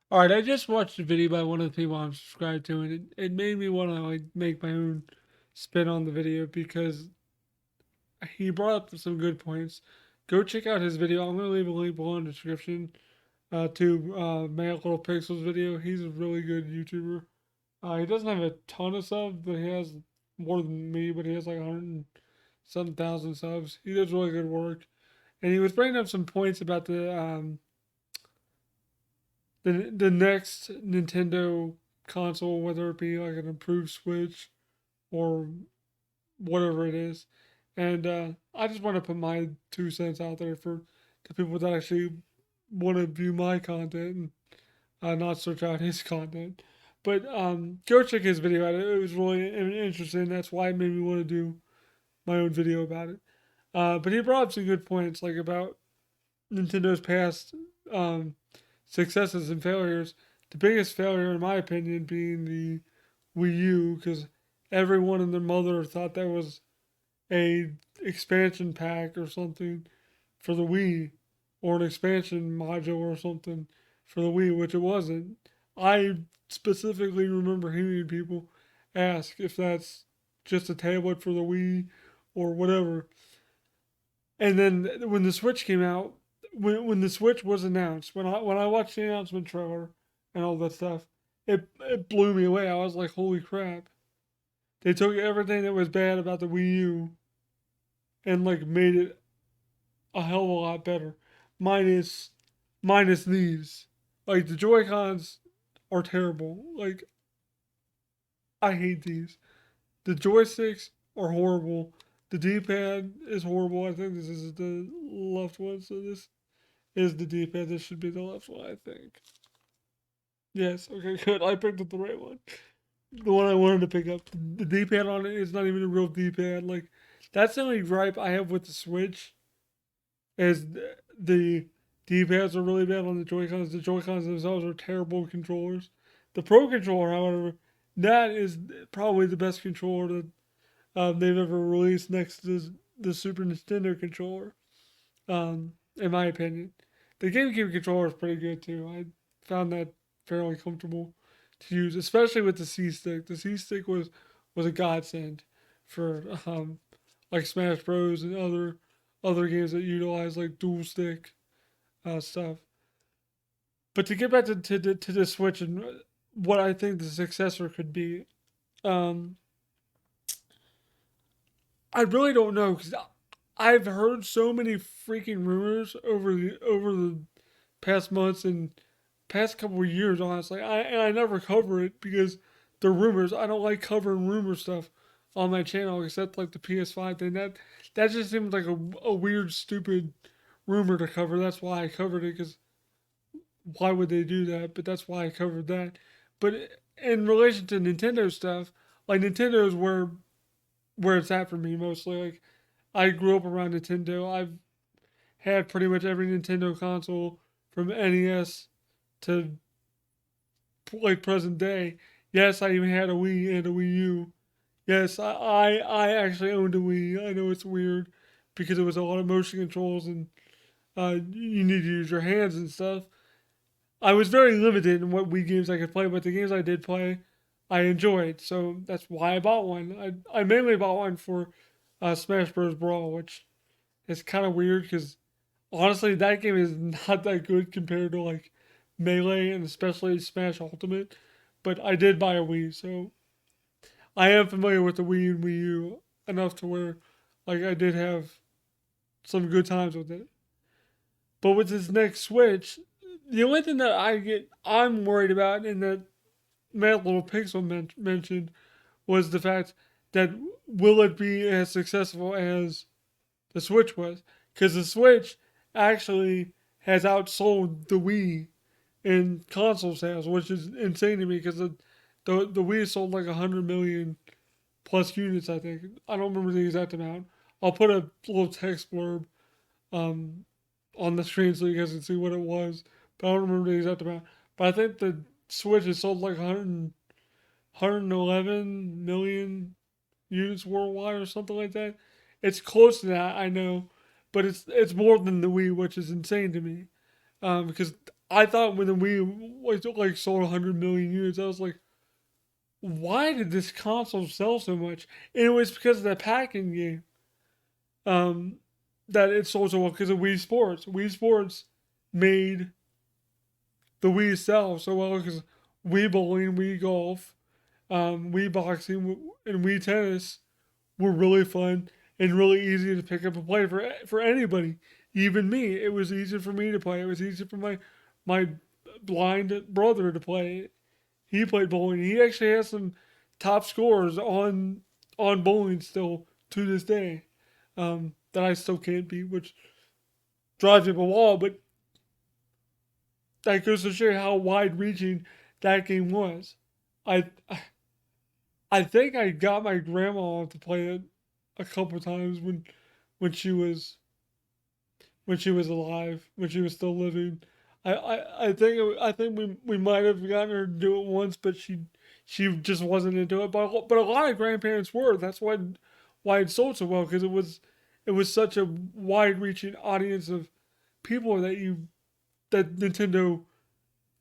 All right, I just watched a video by one of the people I'm subscribed to, and it made me want to like make my own spin on the video because he brought up some good points. Go check out his video. I'm gonna leave a link below in the description to Matt Little Pixels video. He's a really good YouTuber. He doesn't have a ton of subs, but he has more than me. But he has like 100 and some thousand subs. He does really good work, and he was bringing up some points about the next Nintendo console, whether it be like an improved Switch or whatever it is. And I just want to put my 2 cents out there for the people that actually want to view my content and not search out his content. But go check his video out. It was really interesting. That's why it made me want to do my own video about it. But he brought up some good points, like about Nintendo's past um, successes and failures. The biggest failure, in my opinion, being the Wii U, because everyone and their mother thought that was a expansion pack or something for the Wii, or an expansion module or something for the Wii, which it wasn't. I specifically remember hearing people ask if that's just a tablet for the Wii or whatever. And then when the Switch came out, when the Switch was announced, when I watched the announcement trailer and all that stuff, it blew me away. I was like, holy crap! They took everything that was bad about the Wii U and like made it a hell of a lot better. Minus minus these. Like the Joy Cons are terrible. Like I hate these. The joysticks are horrible. The D pad is horrible. I think this is the left one, so this is the D pad. This should be the left one, I think. Yes, okay, good. I picked up the right one. The one I wanted to pick up. The D pad on it is not even a real D pad. Like, that's the only gripe I have with the Switch is the D pads are really bad on the Joy Cons. The Joy Cons themselves are terrible controllers. The Pro controller, however, that is probably the best controller that they've ever released next to the Super Nintendo controller, in my opinion. The GameCube controller is pretty good too. I found that fairly comfortable to use, especially with the C stick. The C stick was a godsend for like Smash Bros and other games that utilize like dual stick stuff. But to get back to the Switch and what I think the successor could be, um, I really don't know because I've heard so many freaking rumors over the past months and past couple of years. Honestly, I never cover it because the rumors. I don't like covering rumor stuff on my channel except like the PS5 thing. That just seems like a weird, stupid rumor to cover. That's why I covered it because why would they do that? But that's why I covered that. But in relation to Nintendo stuff, like Nintendo is where it's at for me mostly. Like I grew up around Nintendo. I've had pretty much every Nintendo console from NES to like present day. Yes, I even had a Wii and a Wii U. Yes, I actually owned a Wii. I know it's weird because it was a lot of motion controls and you need to use your hands and stuff. I was very limited in what Wii games I could play, but the games I did play, I enjoyed. So that's why I bought one. I mainly bought one for Smash Bros. Brawl, which is kind of weird because honestly, that game is not that good compared to like Melee and especially Smash Ultimate. But I did buy a Wii, so I am familiar with the Wii and Wii U enough to where like I did have some good times with it. But with this next Switch, the only thing that I'm worried about and that Matt Little Pixel mentioned was the fact that will it be as successful as the Switch was? Because the Switch actually has outsold the Wii in console sales, which is insane to me because the Wii sold like 100 million plus units. I think I don't remember the exact amount. I'll put a little text blurb um, on the screen so you guys can see what it was, but I don't remember the exact amount. But I think the Switch has sold like 111 million units worldwide or something like that. It's close to that, I know, but it's more than the Wii, which is insane to me. Because I thought when the Wii like sold 100 million units, I was like, why did this console sell so much? And it was because of the packing game. Um, that it sold so well because of Wii Sports. Wii Sports made the Wii sell so well because Wii Bowling, Wii Golf, Wii Boxing, and Wii Tennis were really fun and really easy to pick up and play for anybody, even me. It was easy for me to play. It was easy for my blind brother to play. He played bowling. He actually has some top scores on bowling still to this day, that I still can't beat, which drives me up a wall. But that goes to show you how wide reaching that game was. I I think I got my grandma to play it a couple times when she was when she was alive, when she was still living. I think we might have gotten her to do it once, but she just wasn't into it. But a lot of grandparents were. That's why it sold so well because it was such a wide reaching audience of people that Nintendo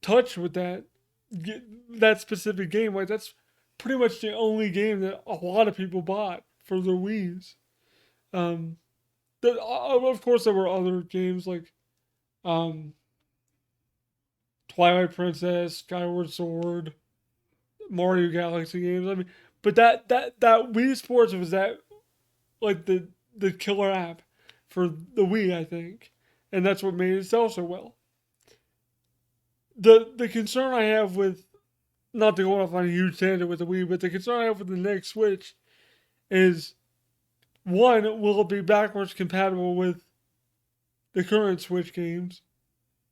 touched with that specific game. Like that's pretty much the only game that a lot of people bought for their Wii's. Um, of course, there were other games like um, Twilight Princess, Skyward Sword, Mario Galaxy games. I mean, but that Wii Sports was that like the killer app for the Wii, I think, and that's what made it sell so well. The concern I have with, not to go off on a huge tangent with the Wii, but the concern I have with the next Switch is, one, will it be backwards compatible with the current Switch games,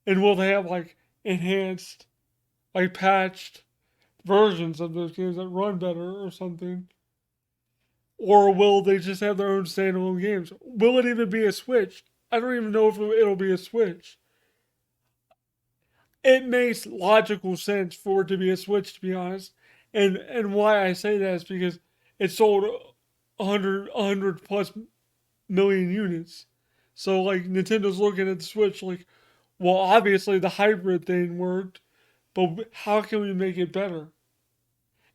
and will they have like enhanced, like patched versions of those games that run better or something? Or will they just have their own standalone games? Will it even be a Switch? I don't even know if it'll be a Switch. It makes logical sense for it to be a Switch, to be honest. And why I say that is because it sold 100 plus million units. So like Nintendo's looking at the Switch like, well, obviously the hybrid thing worked, but how can we make it better?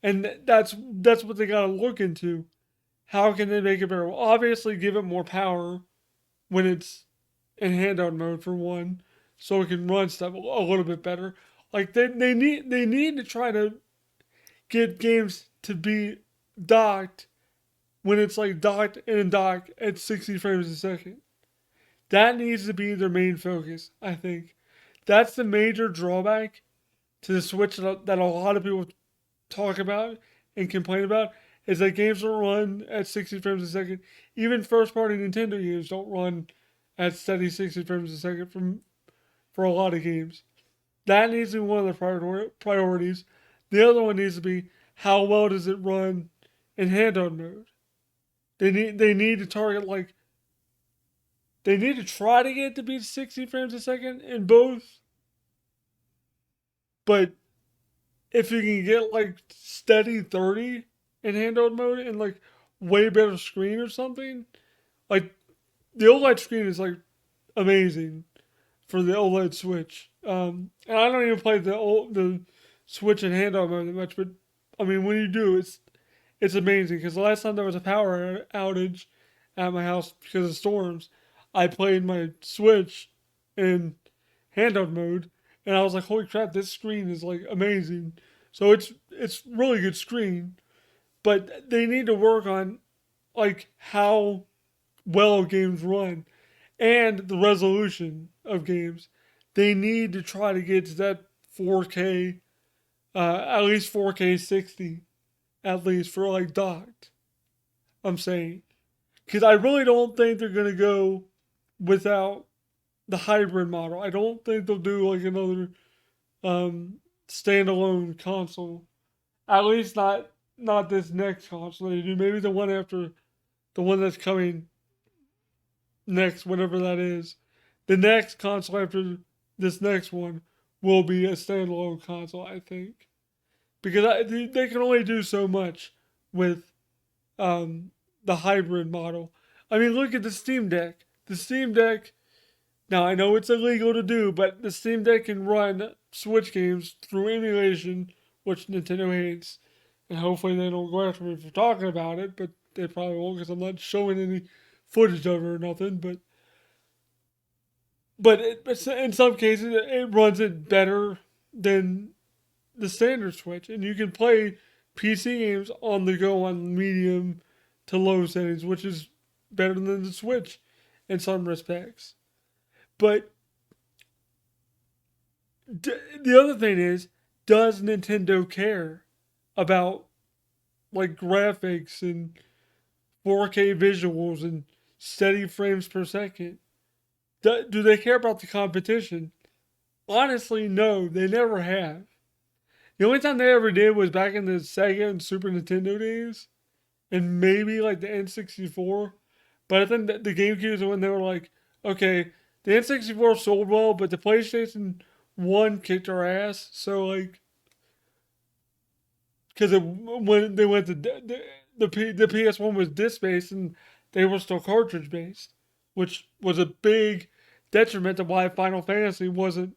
And that's what they got to look into. How can they make it better? Well, obviously give it more power when it's in handout mode for one, so it can run stuff a little bit better. Like they need to try to get games to be docked when it's like docked and docked at 60 frames a second. That needs to be their main focus, I think. That's the major drawback to the Switch that a lot of people talk about and complain about is that games don't run at 60 frames a second. Even first party Nintendo games don't run at steady 60 frames a second for a lot of games. That needs to be one of the priorities. The other one needs to be how well does it run in handheld mode. They need to target like they need to try to get it to be 60 frames a second in both. But if you can get like steady 30 in handheld mode and like way better screen or something, like the OLED screen is like amazing for the OLED Switch. And I don't even play the Switch and handheld mode that much, but I mean when you do, it's amazing because the last time there was a power outage at my house because of storms, I played my Switch in handheld mode, and I was like, "Holy crap! This screen is like amazing." So it's really good screen, but they need to work on like how well games run and the resolution of games. They need to try to get to that 4K, at least 4K 60, at least for like docked. I'm saying because I really don't think they're gonna go without the hybrid model. I don't think they'll do like another um, standalone console. At least not this next console they do. Maybe the one after the one that's coming next, whatever that is. The next console after this next one will be a standalone console, I think, because they can only do so much with the hybrid model. I mean, look at the Steam Deck. The Steam Deck Now I know it's illegal to do, but the Steam Deck can run Switch games through emulation, which Nintendo hates, and hopefully they don't go after me for talking about it. But they probably won't because I'm not showing any footage of it or nothing. But in some cases it runs it better than the standard Switch, and you can play PC games on the go on medium to low settings, which is better than the Switch in some respects. But the other thing is, does Nintendo care about like graphics and 4K visuals and steady frames per second? Do they care about the competition? Honestly, no, they never have. The only time they ever did was back in the Sega and Super Nintendo days, and maybe like the N64. But I think that the GameCube is when they were like, okay, the N64 sold well, but the PlayStation 1 kicked our ass. So, like, because when they went to the PS1 was disc based and they were still cartridge based, which was a big detriment to why Final Fantasy wasn't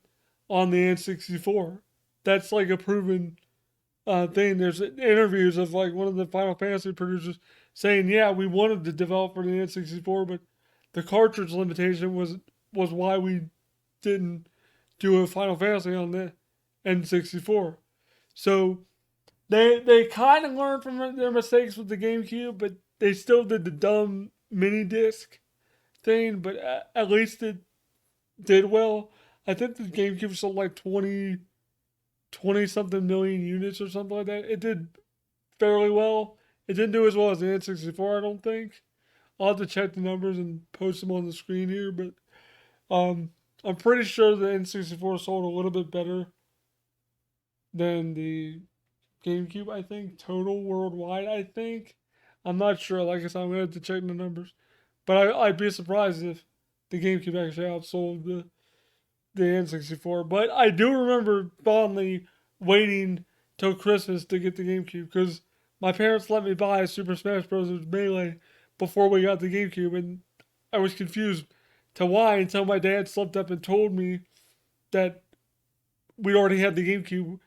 on the N64. That's like a proven thing. There's interviews of like one of the Final Fantasy producers saying, "Yeah, we wanted to develop for the N64, but the cartridge limitation was why we didn't do a Final Fantasy on the N64." So they kind of learned from their mistakes with the GameCube, but they still did the dumb mini disc thing. But at least it did well. I think the GameCube sold like 20 something million units or something like that. It did fairly well. It didn't do as well as the N64, I don't think. I'll have to check the numbers and post them on the screen here, but I'm pretty sure the N64 sold a little bit better than the GameCube, I think. Total worldwide, I think. I'm not sure. Like I said, I'm going to have to check the numbers. But I'd be surprised if the GameCube actually outsold the N64. But I do remember fondly waiting till Christmas to get the GameCube because my parents let me buy Super Smash Bros. Melee before we got the GameCube, and I was confused to why until my dad slipped up and told me that we already had the GameCube.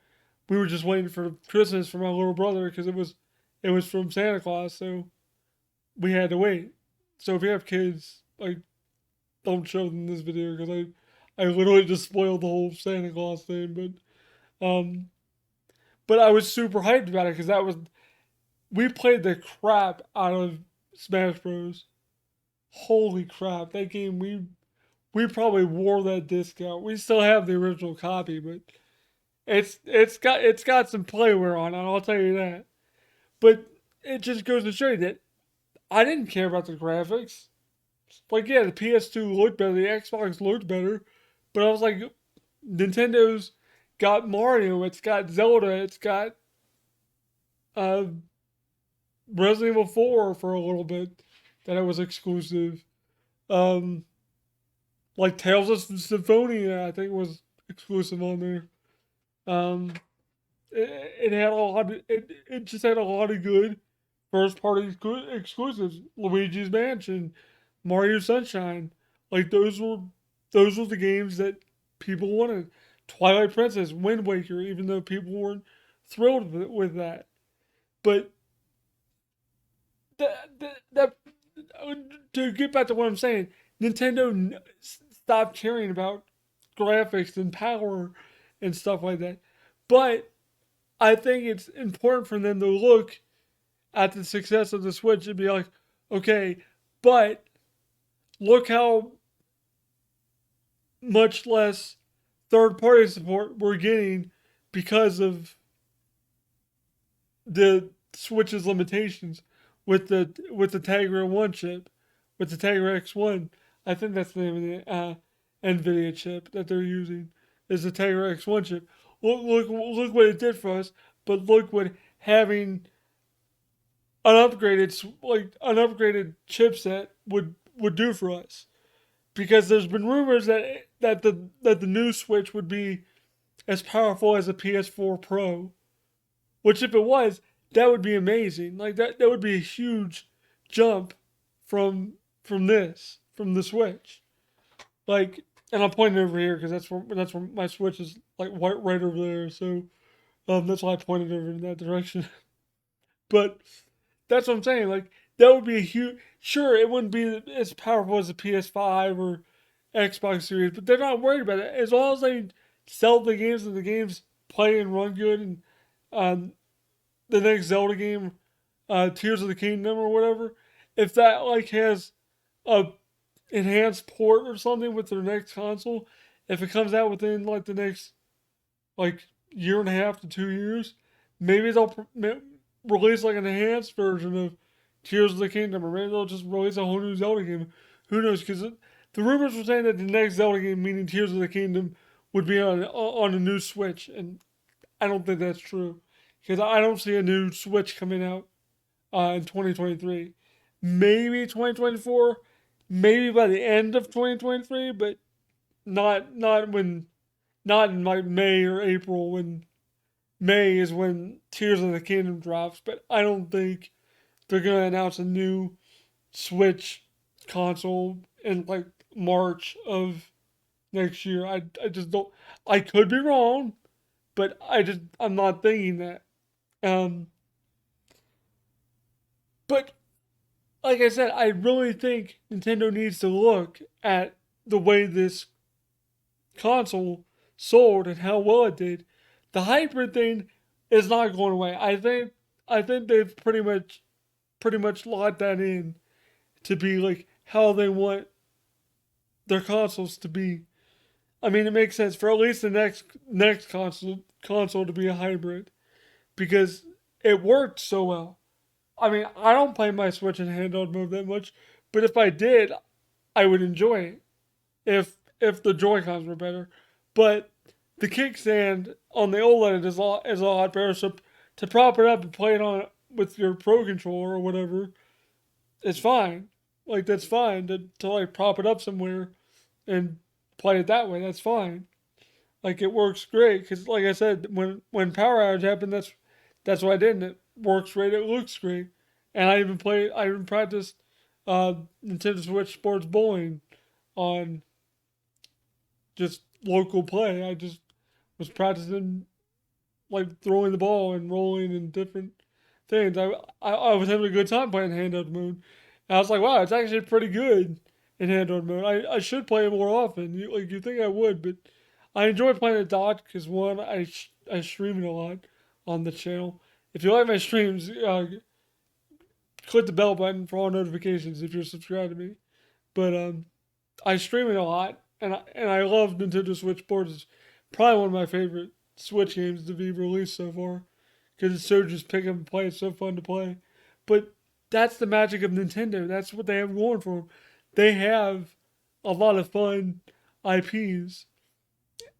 We were just waiting for Christmas for my little brother because it was from Santa Claus, so we had to wait. So if you have kids, like, don't show them this video because I literally just spoiled the whole Santa Claus thing. Um, but I was super hyped about it because we played the crap out of Smash Bros. Holy crap, that game we probably wore that disc out. We still have the original copy, but it's got some playware on it. I'll tell you that. But it just goes to show you that I didn't care about the graphics. Like, yeah, the PS2 looked better, the Xbox looked better, but I was like, Nintendo's got Mario, it's got Zelda, it's got uh, Resident Evil 4 for a little bit that it was exclusive. Um, like Tales of Symphonia, I think was exclusive on there. Um, it had a lot. It just had a lot of good first party exclusives. Luigi's Mansion, Mario Sunshine, like those were the games that people wanted. Twilight Princess, Wind Waker, even though people weren't thrilled with that, but that to get back to what I'm saying, Nintendo stopped caring about graphics and power and stuff like that. But I think it's important for them to look at the success of the Switch and be like, okay, but look how much less third party support we're getting because of the Switch's limitations with the Tegra 1 chip, with the Tegra X1. I think that's the name of the NVIDIA chip that they're using is the Tegra X1 chip. Look what it did for us, but look what having an upgraded chipset would do for us. Because there's been rumors that the new Switch would be as powerful as a PS4 Pro, which if it was, that would be amazing. Like that would be a huge jump from from the Switch. Like and I'm pointing over here because that's where my Switch is like right over there. So that's why I pointed over in that direction. But that's what I'm saying. Like that would be a huge. Sure, it wouldn't be as powerful as a PS5 or Xbox Series, but they're not worried about it as long as they sell the games and the games play and run good. And um, the next Zelda game, Tears of the Kingdom or whatever, if that like has a enhanced port or something with their next console, if it comes out within like the next like year and a half to 2 years, maybe they'll release like an enhanced version of Tears of the Kingdom, or maybe they'll just release a whole new Zelda game. Who knows? Because the rumors were saying that the next Zelda game, meaning Tears of the Kingdom, would be on a new Switch, and I don't think that's true because I don't see a new Switch coming out in 2023. Maybe 2024, maybe by the end of 2023, but not in like May or April when May is when Tears of the Kingdom drops. But I don't think they're gonna announce a new Switch console in like March of next year. I just don't. I could be wrong, but I'm not thinking that. Um, but like I said, I really think Nintendo needs to look at the way this console sold and how well it did. The hybrid thing is not going away. I think they've pretty much locked that in to be like how they want their consoles to be. I mean, it makes sense for at least the next console to be a hybrid because it worked so well. I mean, I don't play my Switch in handheld mode that much, but if I did, I would enjoy it if the Joy Cons were better. But the kickstand on the OLED is a lot better. So to prop it up and play it on with your Pro controller or whatever, it's fine. Like that's fine to like prop it up somewhere and play it that way. That's fine. Like it works great because, like I said, when power outage happened, that's what I did. And it works great. It looks great. And I even practiced uh, Nintendo Switch Sports Bowling on just local play. I just was practicing like throwing the ball and rolling and different things. I was having a good time playing handheld mode. And I was like, wow, it's actually pretty good in handheld mode. I should play it more often. You think I would, but I enjoy playing it docked because one, I stream it a lot on the channel. If you like my streams, click the bell button for all notifications if you're subscribed to me. But I stream it a lot, and I love Nintendo Switch Sports. It's probably one of my favorite Switch games to be released so far because it's so just pick up and play. It's so fun to play. But that's the magic of Nintendo. That's what they have going for them. They have a lot of fun IPs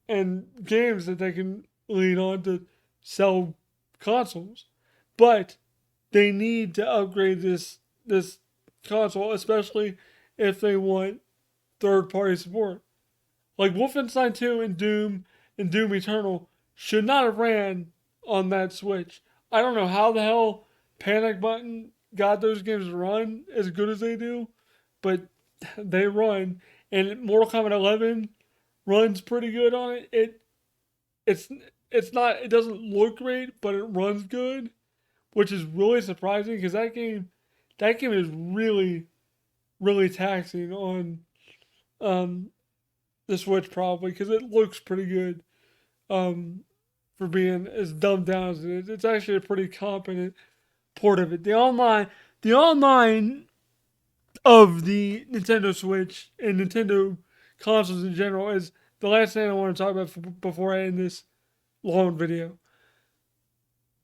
and games that they can lean on to sell consoles. But they need to upgrade this console, especially if they want third party support. Like Wolfenstein 2 and Doom Eternal should not have ran on that Switch. I don't know how the hell Panic Button got those games to run as good as they do, but they run. And Mortal Kombat 11 runs pretty good on it. It's it's not it doesn't look great, but it runs good, which is really surprising because that game is really taxing on um the Switch probably because it looks pretty good um, for being as dumbed down as it is. It's actually a pretty competent port of it. The online of the Nintendo Switch and Nintendo consoles in general is the last thing I want to talk about before I end this long video.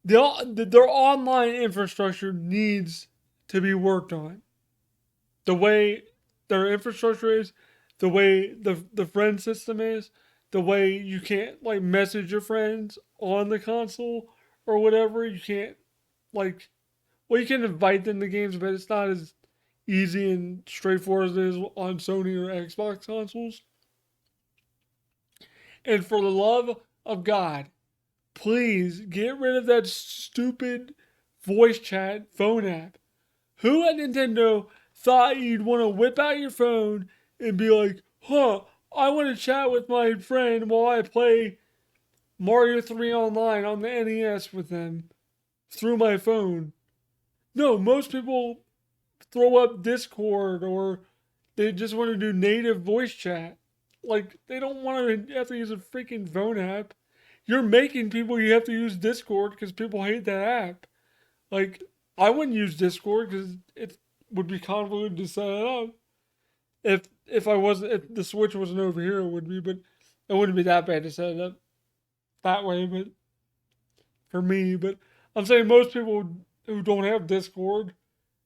Their online infrastructure needs to be worked on. The way their infrastructure is, the way the friend system is, the way you can't like message your friends on the console or whatever. You can't like you can invite them to games, but it's not as easy and straightforward as it is on Sony or Xbox consoles. And for the love of God, please get rid of that stupid voice chat phone app. Who at Nintendo thought you'd want to whip out your phone and be like, huh, I want to chat with my friend while I play Mario 3 online on the NES with them through my phone. No, most people throw up Discord or they just want to do native voice chat. Like, they don't want to have to use a freaking phone app. You're making people you have to use Discord because people hate that app. Like, I wouldn't use Discord because it would be convoluted to set it up. If the Switch wasn't over here, it would be, but it wouldn't be that bad to set it up that way. But for me, but I'm saying most people who don't have Discord,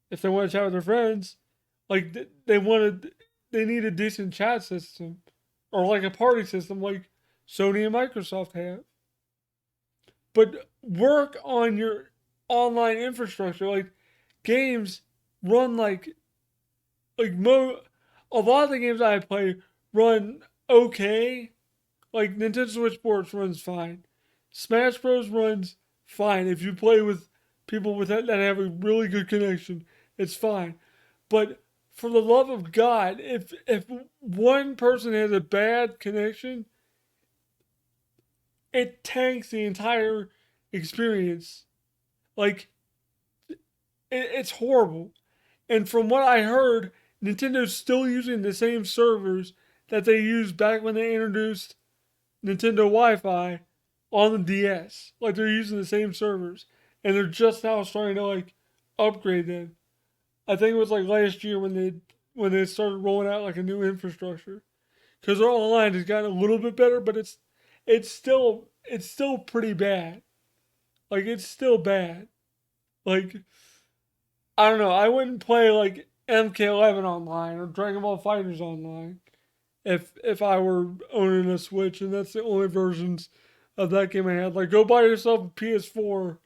if they want to chat with their friends, like they need a decent chat system or like a party system like Sony and Microsoft have. But work on your online infrastructure. Like games run a lot of the games I play run okay. Like Nintendo Switch Sports runs fine. Smash Bros runs fine if you play with people that have a really good connection. It's fine. But for the love of God, if one person has a bad connection, it tanks the entire experience. Like it's horrible. And from what I heard, Nintendo's still using the same servers that they used back when they introduced Nintendo Wi-Fi on the DS. Like they're using the same servers, and they're just now starting to like upgrade them. I think it was like last year when they started rolling out like a new infrastructure. Because their online has gotten a little bit better, but it's still pretty bad. Like it's still bad. Like I don't know. I wouldn't play like MK11 online or Dragon Ball Fighters online if I were owning a Switch, and that's the only versions of that game I had. Like, go buy yourself a PS4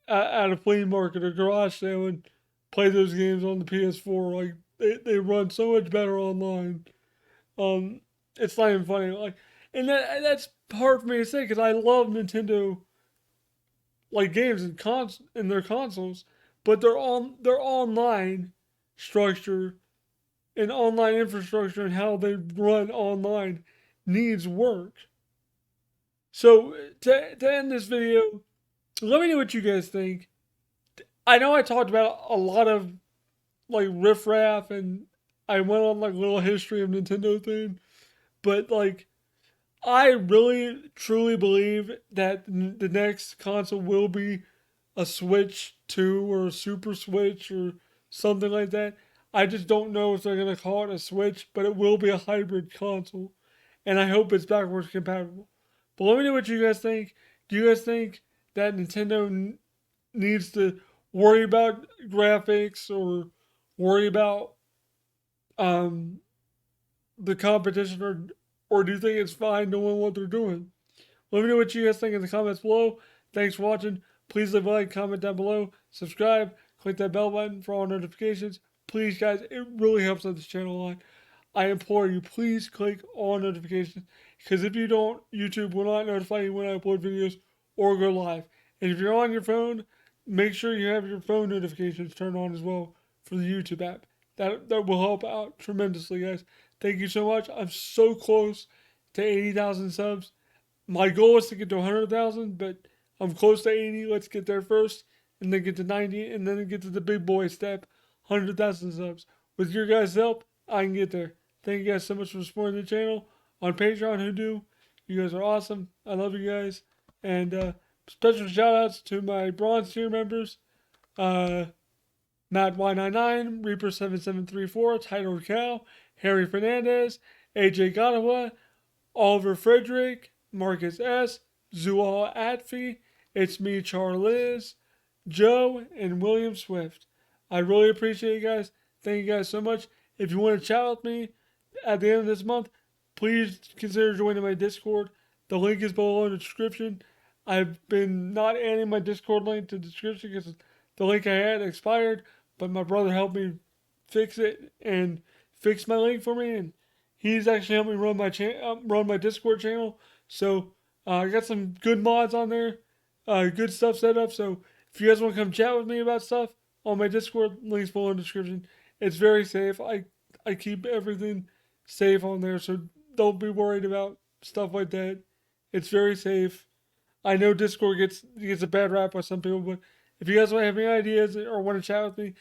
at a flea market or garage sale and play those games on the PS4. Like, they run so much better online. Um, it's not even funny. Like, and that's hard for me to say because I love Nintendo like games and in their consoles, but their online structure and online infrastructure and how they run online needs work. So to end this video, let me know what you guys think. I know I talked about a lot of like riffraff and I went on like a little history of Nintendo thing, but like I really truly believe that the next console will be a Switch 2 or a Super Switch or something like that. I just don't know if they're going to call it a Switch, but it will be a hybrid console. And I hope it's backwards compatible. But let me know what you guys think. Do you guys think that Nintendo needs to worry about graphics or worry about um, the competition, or do you think it's fine knowing what they're doing? Let me know what you guys think in the comments below. Thanks for watching. Please leave a like, comment down below, subscribe, click that bell button for all notifications. Please, guys, it really helps out this channel a lot. I implore you, please click all notifications because if you don't, YouTube will not notify you when I upload videos or go live. And if you're on your phone, make sure you have your phone notifications turned on as well for the YouTube app. That will help out tremendously, guys. Thank you so much. I'm so close to 80,000 subs. My goal is to get to 100,000, but I'm close to 80. Let's get there first, and then get to 90, and then get to the big boy step, 100,000 subs. With your guys' help, I can get there. Thank you guys so much for supporting the channel on Patreon. Who do? You guys are awesome. I love you guys. And special shout outs to my bronze tier members. Matt Y99, Reaper7734, Title Cal, Harry Fernandez, AJ Ganawa, Oliver Frederick, Marcus S., Zual Atfi, It's Me, Charliz, Joe, and William Swift. I really appreciate you guys. Thank you guys so much. If you want to chat with me at the end of this month, please consider joining my Discord. The link is below in the description. I've been not adding my Discord link to the description because the link I had expired, but my brother helped me fix it and fix my link for me, and he's actually helped me run my Discord channel. So I got some good mods on there, good stuff set up. So if you guys want to come chat with me about stuff on my Discord, links below in the description. It's very safe. I keep everything safe on there, so don't be worried about stuff like that. It's very safe. I know Discord gets a bad rap by some people, but if you guys want to have any ideas or want to chat with me,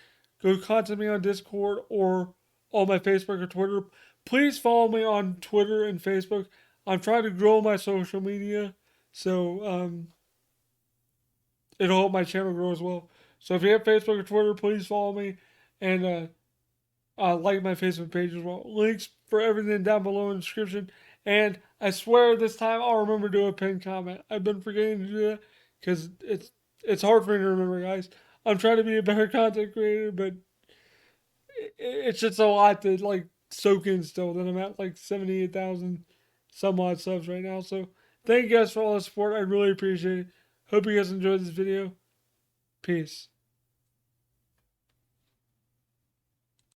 go contact me on Discord or on my Facebook or Twitter. Please follow me on Twitter and Facebook. I'm trying to grow my social media, so it'll help my channel grow as well. So if you have Facebook or Twitter, please follow me and like my Facebook page as well. Links for everything down below in the description. And I swear this time I'll remember to do a pinned comment. I've been forgetting to do that because it's hard for me to remember, guys. I'm trying to be a better content creator, but it's just a lot to like soak in still. Then I'm at like 78,000 some odd subs right now. So thank you guys for all the support. I really appreciate it. Hope you guys enjoyed this video. Peace.